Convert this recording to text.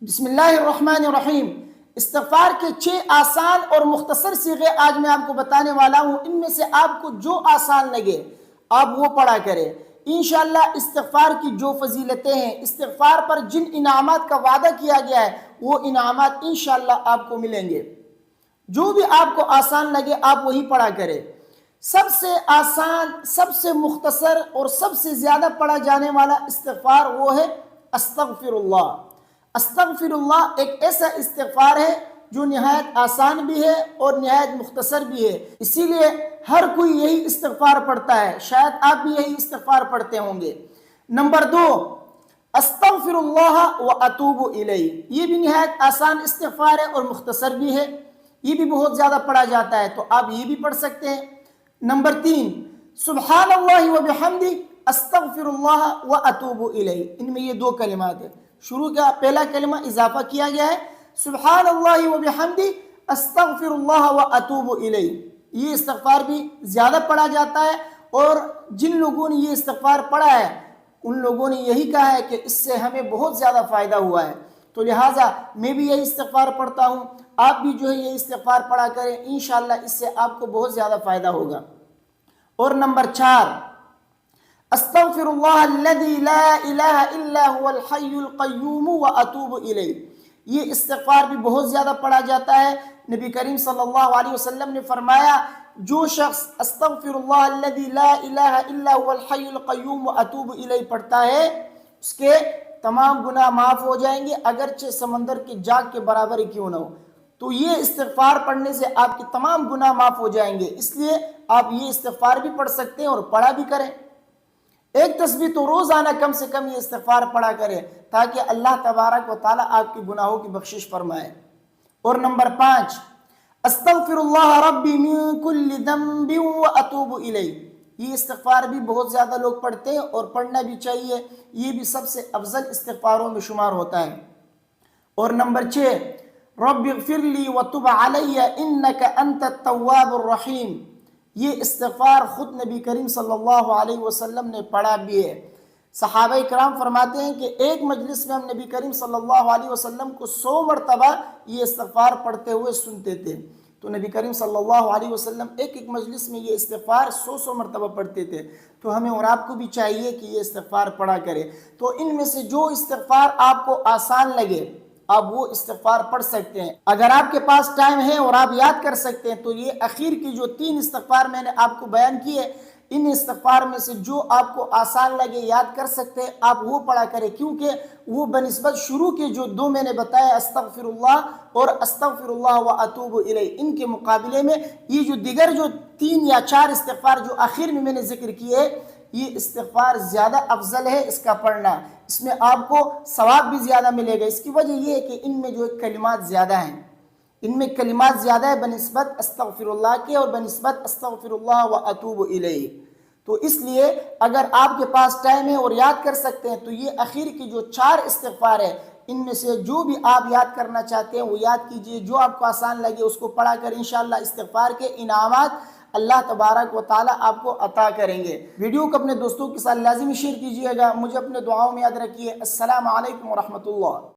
بسم اللہ الرحمن الرحیم۔ استغفار کے 6 آسان اور مختصر صیغے آج میں آپ کو بتانے والا ہوں۔ ان میں سے آپ کو جو آسان لگے آپ وہ پڑھا کریں۔ انشاءاللہ استغفار کی جو فضیلتیں ہیں، استغفار پر جن انعامات کا وعدہ کیا گیا ہے وہ انعامات انشاءاللہ آپ کو ملیں گے۔ جو بھی آپ کو آسان لگے آپ وہی پڑھا کریں۔ سب سے آسان، سب سے مختصر اور سب سے زیادہ پڑھا جانے والا استغفار وہ ہے استغفر اللہ۔ استغفر اللہ ایک ایسا استغفار ہے جو نہایت آسان بھی ہے اور نہایت مختصر بھی ہے، اسی لیے ہر کوئی یہی استغفار پڑھتا ہے۔ شاید آپ بھی یہی استغفار پڑھتے ہوں گے۔ نمبر 2، استغفر اللہ و اتوب الیہ۔ یہ بھی نہایت آسان استغفار ہے اور مختصر بھی ہے، یہ بھی بہت زیادہ پڑھا جاتا ہے، تو آپ یہ بھی پڑھ سکتے ہیں۔ نمبر 3، سبحان اللہ و بحمدہ استغفر اللہ و اتوب الیہ۔ ان میں یہ 2 کلمات ہیں، شروع کا پہلا کلمہ اضافہ کیا گیا ہے، سبحان اللہ و بحمدہ استغفر اللہ و اتوب الیہ۔ یہ استغفار بھی زیادہ پڑھا جاتا ہے، اور جن لوگوں نے یہ استغفار پڑھا ہے ان لوگوں نے یہی کہا ہے کہ اس سے ہمیں بہت زیادہ فائدہ ہوا ہے، تو لہٰذا میں بھی یہی استغفار پڑھتا ہوں، آپ بھی جو ہے یہ استغفار پڑھا کریں، انشاءاللہ اس سے آپ کو بہت زیادہ فائدہ ہوگا۔ اور نمبر 4، استغفر اللہ الذی لا الہ الا هو الحی القیوم واتوب الیہ۔ یہ استغفار بھی بہت زیادہ پڑھا جاتا ہے۔ نبی کریم صلی اللہ علیہ وسلم نے فرمایا، جو شخص استغفر اللہ الذی لا الہ الا هو الحی القیوم واتوب الیہ پڑھتا ہے اس کے تمام گناہ معاف ہو جائیں گے، اگرچہ سمندر کے جاگ کے برابر ہی کیوں نہ ہو۔ تو یہ استغفار پڑھنے سے آپ کے تمام گناہ معاف ہو جائیں گے، اس لیے آپ یہ استغفار بھی پڑھ سکتے ہیں اور پڑھا بھی کریں۔ ایک تسبیح تو روزانہ کم سے کم یہ استغفار پڑھا کرے تاکہ اللہ تبارک و تعالیٰ آپ کے گناہوں کی بخشش فرمائے۔ اور نمبر 5، استغفر اللہ ربی من کل ذنب واتوب الیہ۔ یہ استغفار بھی بہت زیادہ لوگ پڑھتے ہیں اور پڑھنا بھی چاہیے، یہ بھی سب سے افضل استغفاروں میں شمار ہوتا ہے۔ اور نمبر 6، رب اغفر لی وتب علی انک انت التواب الرحیم۔ یہ استغفار خود نبی کریم صلی اللہ علیہ وسلم نے پڑھا بھی ہے۔ صحابہ کرام فرماتے ہیں کہ ایک مجلس میں ہم نبی کریم صلی اللہ علیہ وسلم کو 100 مرتبہ یہ استغفار پڑھتے ہوئے سنتے تھے، تو نبی کریم صلی اللہ علیہ وسلم ایک مجلس میں یہ استغفار 100 مرتبہ پڑھتے تھے، تو ہمیں اور آپ کو بھی چاہیے کہ یہ استغفار پڑھا کرے۔ تو ان میں سے جو استغفار آپ کو آسان لگے آپ وہ استغفار پڑھ سکتے ہیں۔ اگر آپ کے پاس ٹائم ہے اور آپ یاد کر سکتے ہیں تو یہ اخیر کی جو 3 استغفار میں نے آپ کو بیان کیے، ان استغفار میں سے جو آپ کو آسان لگے یاد کر سکتے ہیں آپ وہ پڑھا کریں، کیونکہ وہ بنسبت شروع کے جو 2 میں نے بتایا استغفر اللہ اور استغفر اللہ و اتوب الیہ، ان کے مقابلے میں یہ جو دیگر جو 3 یا 4 استغفار جو آخر میں نے ذکر کیے، یہ استغفار زیادہ افضل ہے اس کا پڑھنا، اس میں آپ کو ثواب بھی زیادہ ملے گا۔ اس کی وجہ یہ ہے کہ ان میں جو کلمات زیادہ ہیں، ان میں کلمات زیادہ ہے بنسبت استغفر اللہ کے اور بنسبت استغفر اللہ و اتوب الیہ۔ تو اس لیے اگر آپ کے پاس ٹائم ہے اور یاد کر سکتے ہیں تو یہ اخیر کی جو 4 استغفار ہے ان میں سے جو بھی آپ یاد کرنا چاہتے ہیں وہ یاد کیجئے، جو آپ کو آسان لگے اس کو پڑھا کر انشاءاللہ استغفار کے انعامات اللہ تبارک و تعالیٰ آپ کو عطا کریں گے۔ ویڈیو کو اپنے دوستوں کے ساتھ لازمی شیئر کیجئے گا، مجھے اپنے دعاؤں میں یاد رکھیے۔ السلام علیکم ورحمۃ اللہ۔